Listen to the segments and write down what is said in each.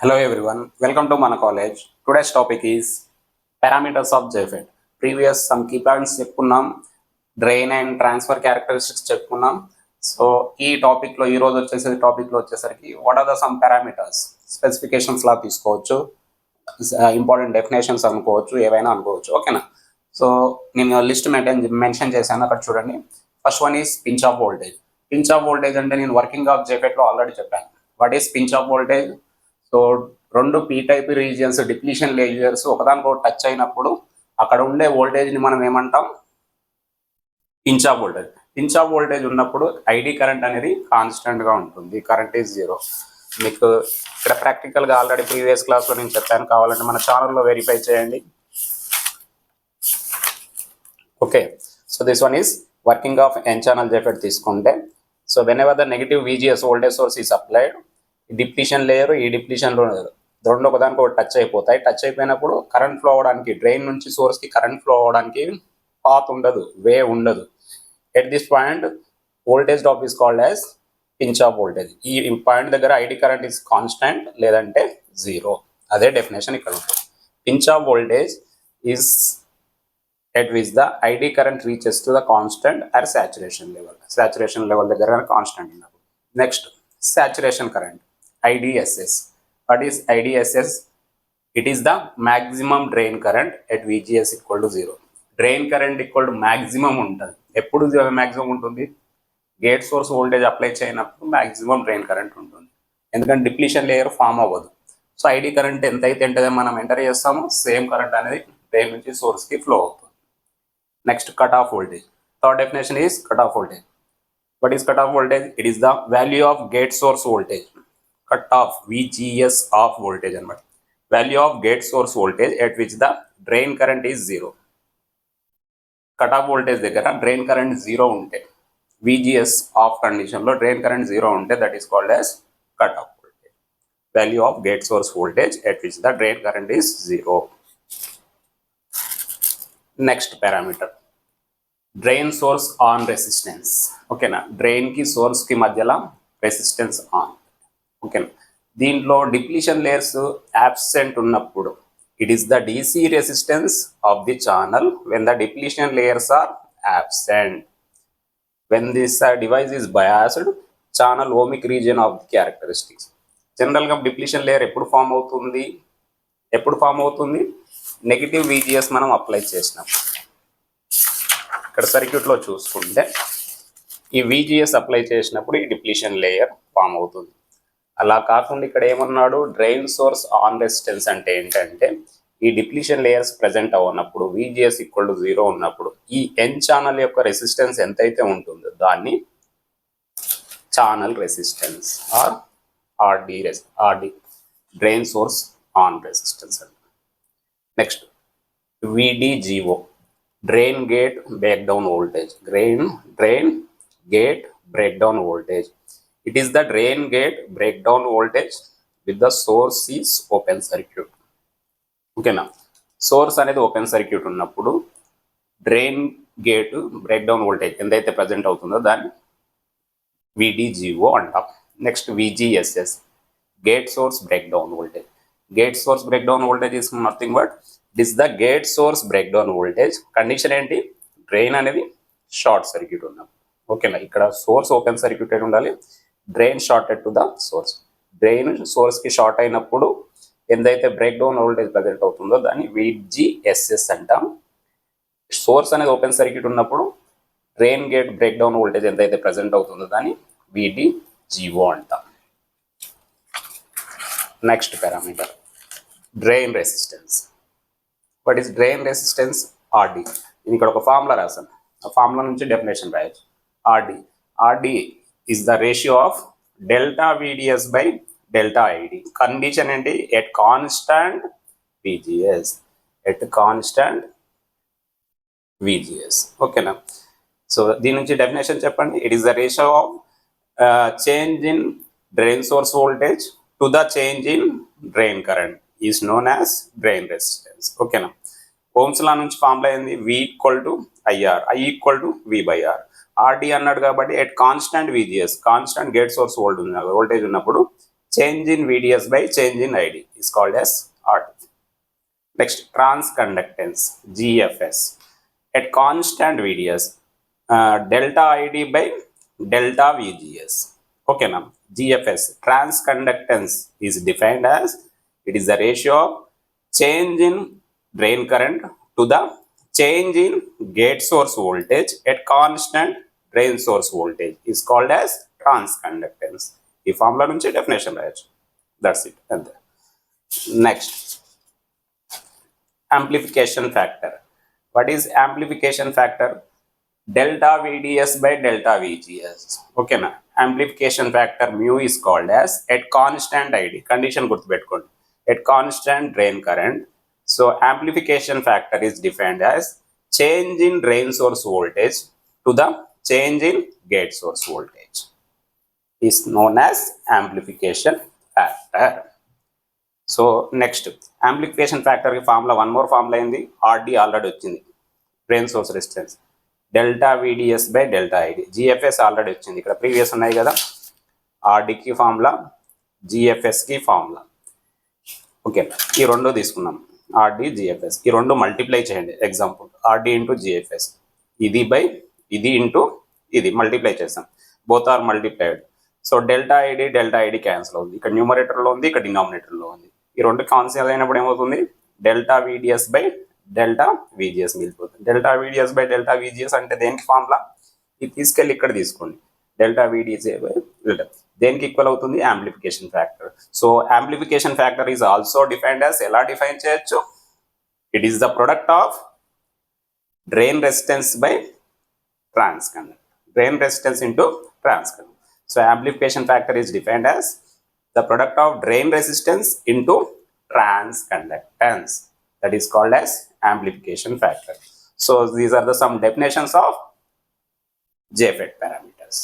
Hello everyone, welcome to Mana College. Today's topic is parameters of JFET. Previous some key points చెప్పుకున్నాం, drain and transfer characteristics చెప్పుకున్నాం. So ఈ టాపిక్లో ఈరోజు వచ్చేసరికి what are the some parameters specifications లా తీసుకోవచ్చు, important definitions అనుకోవచ్చు, ఏవైనా అనుకోవచ్చు. ఓకేనా? సో నేను లిస్ట్ మెన్షన్ చేశాను, అక్కడ చూడండి. First one is pinch off voltage. Pinch off voltage అంటే నేను వర్కింగ్ ఆఫ్ జేఫెట్లో ఆల్రెడీ చెప్పాను. What is pinch off voltage? So రెండు P type regions, depletion layers ఒకదానికొకటి టచ్ అయినప్పుడు అక్కడ ఉండే వోల్టేజ్ని మనం ఏమంటాం? Pinch off voltage. Pinch off voltage ఉన్నప్పుడు ఐడి కరెంట్ అనేది కాన్స్టెంట్గా ఉంటుంది, కరెంట్ ఈజ్ జీరో. మీకు ఇక్కడ ప్రాక్టికల్గా ఆల్రెడీ ప్రీవియస్ క్లాస్లో నేను చెప్పాను, కావాలంటే మన ఛానల్లో వెరిఫై చేయండి. Okay, so this one is working of N channel JFET తీసుకుంటే, so whenever the negative VGS voltage source is applied, depletion layer ఈ డిప్లీషన్లో రెండు ఒకదానికి ఒకటి టచ్ అయిపోతాయి. టచ్ అయిపోయినప్పుడు కరెంట్ ఫ్లో అవడానికి, డ్రైన్ నుంచి సోర్స్కి కరెంట్ ఫ్లో అవడానికి పాత్ ఉండదు, వే ఉండదు. At this point voltage drop is called as pinch off voltage. ఈ పాయింట్ దగ్గర ఐడి కరెంట్ ఈస్ కాన్స్టెంట్ లేదంటే జీరో. అదే డెఫినేషన్ ఇక్కడ ఉంటుంది. Pinch off voltage is at which the ID current reaches to the constant or saturation level. Saturation level దగ్గర constant ఉన్నప్పుడు. Next, saturation current, IDSS. What is IDSS? It is the maximum drain current at VGS equal to 0. Drain current equal to maximum ఉంటుంది. ఎప్పుడు maximum ఉంటుంది? Gate source voltage apply చేయనప్పుడు maximum drain current ఉంటుంది, ఎందుకంటే depletion layer form అవ్వదు. So ID current ఎంత అయితే ఉంటుందో మనం ఎంటర్ చేస్తామో సేమ్ కరెంట్ అనేది డ్రైన్ నుంచి సోర్స్కి ఫ్లో అవుతుంది. Next, cutoff voltage. Third definition is cutoff voltage. What is cutoff voltage? It is the value of gate source voltage. Cutoff VGS of voltage and value of gate source voltage at which the drain current is 0. Cutoff voltage దగ్గర drain current 0 ఉంటే, VGS off condition లో drain current 0 ఉంటే, that is called as cutoff voltage. Value of gate source voltage at which the drain current is 0. Next parameter drain source on resistance. ఓకేనా? డ్రైన్కి సోర్స్కి మధ్యలో resistance on. ఓకేనా? దీంట్లో depletion layers absent ఉన్నప్పుడు it is the DC resistance of the channel when the depletion layers are absent. When this device is biased, channel ohmic region of the characteristics. జనరల్గా depletion layer ఎప్పుడు form అవుతుంది? Negative VGS మనం apply చేసినాం. ఇక్కడ సర్క్యూట్లో చూసుకుంటే ఈ VGS apply చేసినప్పుడు ఈ డిప్లీషన్ లేయర్ ఫామ్ అవుతుంది. అలా కాకుండా ఇక్కడ ఏమన్నాడు? డ్రైన్ సోర్స్ ఆన్ రెసిస్టెన్స్ అంటే ఏంటంటే, ఈ డిప్లీషన్ లేయర్స్ ప్రజెంట్ అవునప్పుడు VGS ఈక్వల్ టు 0 ఉన్నప్పుడు ఈ N ఛానల్ యొక్క రెసిస్టెన్స్ ఎంతైతే ఉంటుందో దాన్ని channel resistance or RD drain source on resistance అంటే. Next, VDGO, drain gate breakdown voltage. Drain gate breakdown voltage. It is the drain gate breakdown voltage with the source is open circuit. ఓకేనా? Source అనేది open circuit ఉన్నప్పుడు drain gate breakdown voltage ఎంతైతే present అవుతుందో దాన్ని VDGO అంటాం. Next, VGSS, gate source breakdown voltage. Gate source breakdown voltage is nothing but this the gate source breakdown voltage. Condition ఏంటి? Drain అనేది short circuit ఉన్నప్పుడు. ఓకేనా? ఇక్కడ సోర్స్ ఓపెన్ సర్క్యూటెడ్ ఉండాలి, drain shorted to the source. డ్రైన్ సోర్స్కి short అయినప్పుడు ఎంతైతే బ్రేక్డౌన్ వోల్టేజ్ ప్రజెంట్ అవుతుందో దాన్ని VGSS అంటాం. సోర్స్ అనేది ఓపెన్ సర్క్యూట్ ఉన్నప్పుడు డ్రైన్ గేట్ బ్రేక్డౌన్ వోల్టేజ్ ఎంతైతే ప్రజెంట్ అవుతుందో దాన్ని VDGO అంటాం. Next parameter drain resistance. What is drain resistance? RD. నేను ఇక్కడ ఒక ఫార్ములా రాశాను, ఆ ఫార్ములా నుంచి డెఫినేషన్ రాయొచ్చు. RD is the ratio of delta VDS by delta ID. Condition ఏంటి? At constant VGS. ఓకేనా? సో దీని నుంచి డెఫినేషన్ చెప్పండి. It is the ratio of change in drain source voltage to the change in drain current is known as drain resistance. ఓకేనా? Ohm's law నుంచి formula అయింది, V equal to IR, I equal to V/R. RD అన్నాడు కాబట్టి at constant VGS, constant gate source voltage ఉన్నప్పుడు change in VDS by change in ID is called as RD. Next, transconductance, GFS. At constant VDS, delta ID by delta VGS. Okay, now GFS, transconductance, is defined as it is the ratio of change in drain current to the change in gate source voltage at constant drain source voltage is called as transconductance. ఈ formula నుంచి definition రాయొచ్చు. That's it, అంతే. Next, amplification factor. What is amplification factor? Delta VDS by delta VGS. Okay na, amplification factor mu is called as at constant ID. Condition గుర్తుపెట్టుకోండి, at constant drain current. So amplification factor is defined as change in drain source voltage to the change in gate source voltage is known as amplification factor. So next, amplification ఫ్యాక్టర్కి formula one more formula అయింది, RD already వచ్చింది, drain source resistance, delta VDS by delta ID. GFS already వచ్చింది, ఇక్కడ previous ఉన్నాయి కదా, ఆర్డికి formula, GFSకి formula. Okay, ఈ రెండు తీసుకున్నాం, ఆర్డి GFS, ఈ రెండు మల్టిప్లై చేయండి. ఎగ్జాంపుల్, ఆర్డి ఇంటూ GFS, ఇది బై ఇది ఇంటూ ఇది మల్టిప్లై చేస్తాం, both are multiplied. So delta ID cancel అవుతుంది, ఇక్కడ న్యూమరేటర్లో ఉంది, ఇక్కడ డినామినేటర్లో ఉంది. ఈ రెండు కాన్సిల్ అయినప్పుడు ఏమవుతుంది, delta VDS by delta VGS మిగిలిపోతుంది. Delta VDS by delta VGS అంటే దేనికి ఫార్ములా, ఇది తీసుకెళ్ళి ఇక్కడ తీసుకోండి, డెల్టా VDS బై డెల్టా దేనికి ఈక్వల్ అవుతుంది, amplification factor. So amplification factor is also defined as, ఎలా డిఫైన్ చేయొచ్చు, it is the product of drain resistance by transconduct, drain resistance into transconduct. So amplification factor is defined as the product of drain resistance into transconductance. That is called as amplification factor. So these are the some definitions of JFET parameters.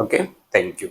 Okay, thank you.